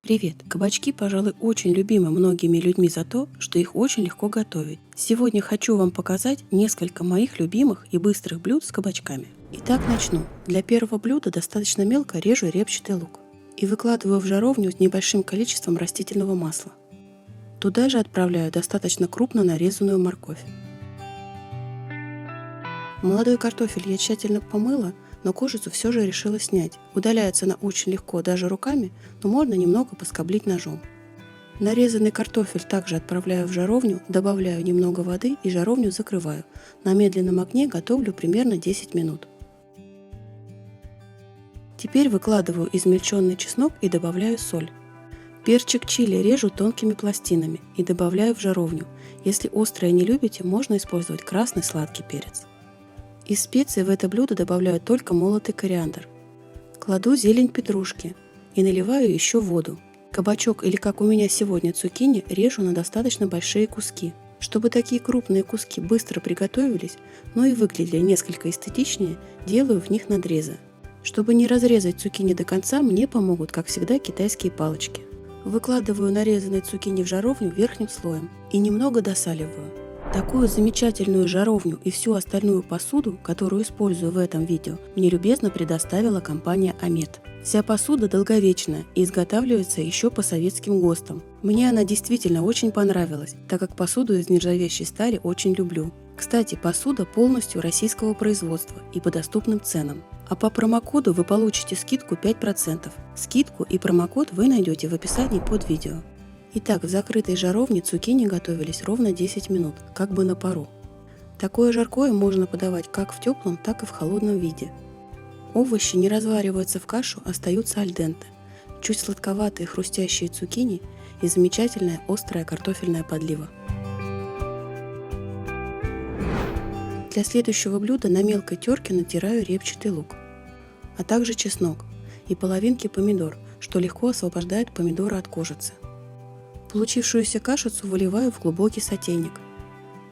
Привет! Кабачки, пожалуй, очень любимы многими людьми за то, что их очень легко готовить. Сегодня хочу вам показать несколько моих любимых и быстрых блюд с кабачками. Итак, начну. Для первого блюда достаточно мелко режу репчатый лук и выкладываю в жаровню с небольшим количеством растительного масла. Туда же отправляю достаточно крупно нарезанную морковь. Молодой картофель я тщательно помыла, но кожицу все же решила снять. Удаляется она очень легко даже руками, но можно немного поскоблить ножом. Нарезанный картофель также отправляю в жаровню, добавляю немного воды и жаровню закрываю. На медленном огне готовлю примерно 10 минут. Теперь выкладываю измельченный чеснок и добавляю соль. Перчик чили режу тонкими пластинами и добавляю в жаровню. Если острое не любите, можно использовать красный сладкий перец. Из специй в это блюдо добавляю только молотый кориандр. Кладу зелень петрушки и наливаю еще воду. Кабачок или, как у меня сегодня, цукини режу на достаточно большие куски. Чтобы такие крупные куски быстро приготовились, но и выглядели несколько эстетичнее, делаю в них надрезы. Чтобы не разрезать цукини до конца, мне помогут, как всегда, китайские палочки. Выкладываю нарезанные цукини в жаровню верхним слоем и немного досаливаю. Такую замечательную жаровню и всю остальную посуду, которую использую в этом видео, мне любезно предоставила компания Амет. Вся посуда долговечная и изготавливается еще по советским ГОСТам. Мне она действительно очень понравилась, так как посуду из нержавеющей стали очень люблю. Кстати, посуда полностью российского производства и по доступным ценам. А по промокоду вы получите скидку 5%. Скидку и промокод вы найдете в описании под видео. Итак, в закрытой жаровне цукини готовились ровно 10 минут, как бы на пару. Такое жаркое можно подавать как в теплом, так и в холодном виде. Овощи не развариваются в кашу, остаются аль денте. Чуть сладковатые хрустящие цукини и замечательная острая картофельная подлива. Для следующего блюда на мелкой терке натираю репчатый лук, а также чеснок и половинки помидор, что легко освобождает помидоры от кожицы. Получившуюся кашицу выливаю в глубокий сотейник.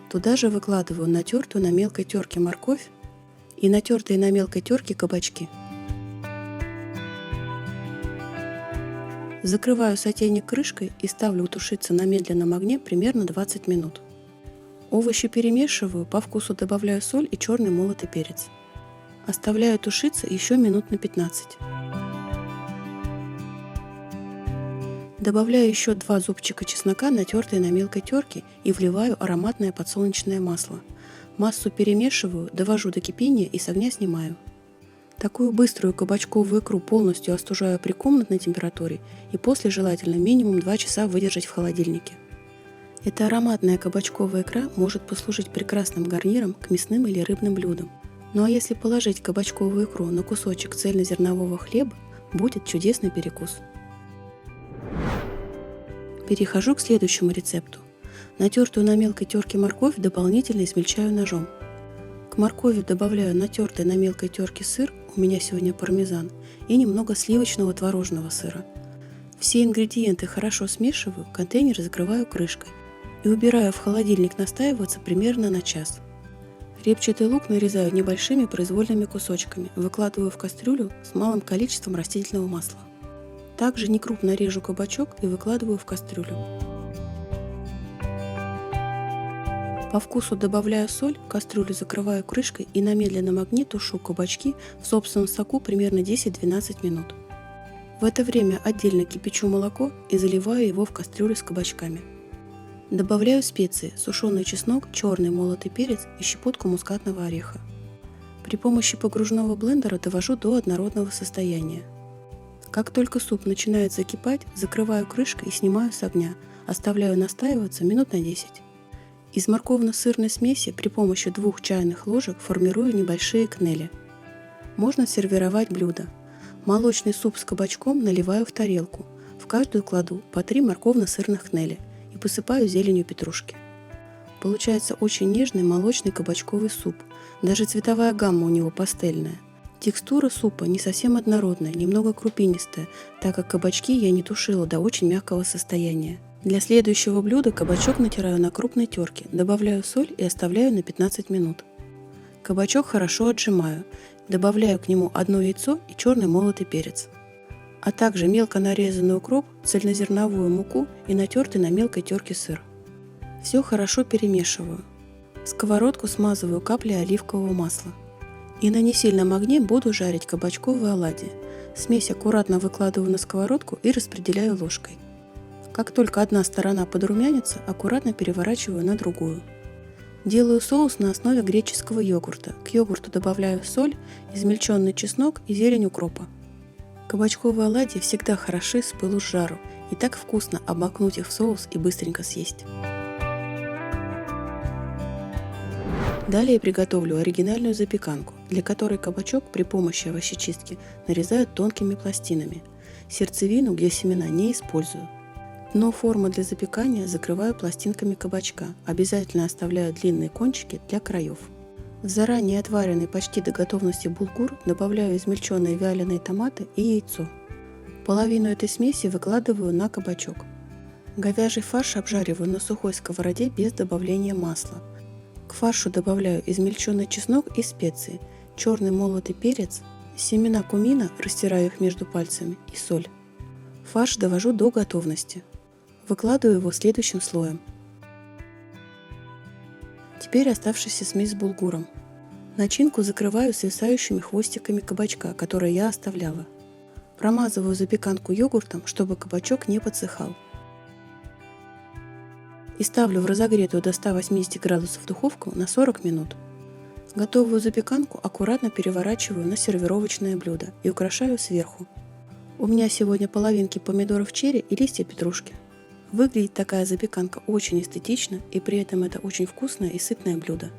Туда же выкладываю натертую на мелкой терке морковь и натертые на мелкой терке кабачки. Закрываю сотейник крышкой и ставлю тушиться на медленном огне примерно 20 минут. Овощи перемешиваю, по вкусу добавляю соль и черный молотый перец. Оставляю тушиться еще минут на 15. Добавляю еще 2 зубчика чеснока, натертые на мелкой терке, и вливаю ароматное подсолнечное масло. Массу перемешиваю, довожу до кипения и с огня снимаю. Такую быструю кабачковую икру полностью остужаю при комнатной температуре и после желательно минимум 2 часа выдержать в холодильнике. Эта ароматная кабачковая икра может послужить прекрасным гарниром к мясным или рыбным блюдам. Ну а если положить кабачковую икру на кусочек цельнозернового хлеба, будет чудесный перекус. Перехожу к следующему рецепту. Натертую на мелкой терке морковь дополнительно измельчаю ножом. К моркови добавляю натертый на мелкой терке сыр, у меня сегодня пармезан, и немного сливочного творожного сыра. Все ингредиенты хорошо смешиваю, контейнер закрываю крышкой и убираю в холодильник настаиваться примерно на час. Репчатый лук нарезаю небольшими произвольными кусочками, выкладываю в кастрюлю с малым количеством растительного масла. Также некрупно режу кабачок и выкладываю в кастрюлю. По вкусу добавляю соль, кастрюлю закрываю крышкой и на медленном огне тушу кабачки в собственном соку примерно 10-12 минут. В это время отдельно кипячу молоко и заливаю его в кастрюлю с кабачками. Добавляю специи, сушеный чеснок, черный молотый перец и щепотку мускатного ореха. При помощи погружного блендера довожу до однородного состояния. Как только суп начинает закипать, закрываю крышкой и снимаю с огня, оставляю настаиваться минут на 10. Из морковно-сырной смеси при помощи 2 чайных ложек формирую небольшие кнели. Можно сервировать блюдо. Молочный суп с кабачком наливаю в тарелку. В каждую кладу по 3 морковно-сырных кнели и посыпаю зеленью петрушки. Получается очень нежный молочный кабачковый суп. Даже цветовая гамма у него пастельная. Текстура супа не совсем однородная, немного крупинистая, так как кабачки я не тушила до очень мягкого состояния. Для следующего блюда кабачок натираю на крупной терке, добавляю соль и оставляю на 15 минут. Кабачок хорошо отжимаю, добавляю к нему 1 яйцо и черный молотый перец. а также мелко нарезанный укроп, цельнозерновую муку и натертый на мелкой терке сыр. Все хорошо перемешиваю. Сковородку смазываю каплей оливкового масла. И на несильном огне буду жарить кабачковые оладьи. Смесь аккуратно выкладываю на сковородку и распределяю ложкой. Как только одна сторона подрумянится, аккуратно переворачиваю на другую. Делаю соус на основе греческого йогурта. К йогурту добавляю соль, измельченный чеснок и зелень укропа. Кабачковые оладьи всегда хороши с пылу с жару, и так вкусно обмакнуть их в соус и быстренько съесть. Далее приготовлю оригинальную запеканку, для которой кабачок при помощи овощечистки нарезают тонкими пластинами. Сердцевину, где семена, не использую. Дно формы для запекания закрываю пластинками кабачка, обязательно оставляю длинные кончики для краев. В заранее отваренный почти до готовности булгур добавляю измельченные вяленые томаты и яйцо. Половину этой смеси выкладываю на кабачок. Говяжий фарш обжариваю на сухой сковороде без добавления масла. К фаршу добавляю измельченный чеснок и специи, черный молотый перец, семена кумина, растираю их между пальцами, и соль. Фарш довожу до готовности. Выкладываю его следующим слоем. Теперь оставшаяся смесь с булгуром. Начинку закрываю свисающими хвостиками кабачка, которые я оставляла. Промазываю запеканку йогуртом, чтобы кабачок не подсыхал. И ставлю в разогретую до 180 градусов духовку на 40 минут. Готовую запеканку аккуратно переворачиваю на сервировочное блюдо и украшаю сверху. У меня сегодня половинки помидоров черри и листья петрушки. Выглядит такая запеканка очень эстетично, и при этом это очень вкусное и сытное блюдо.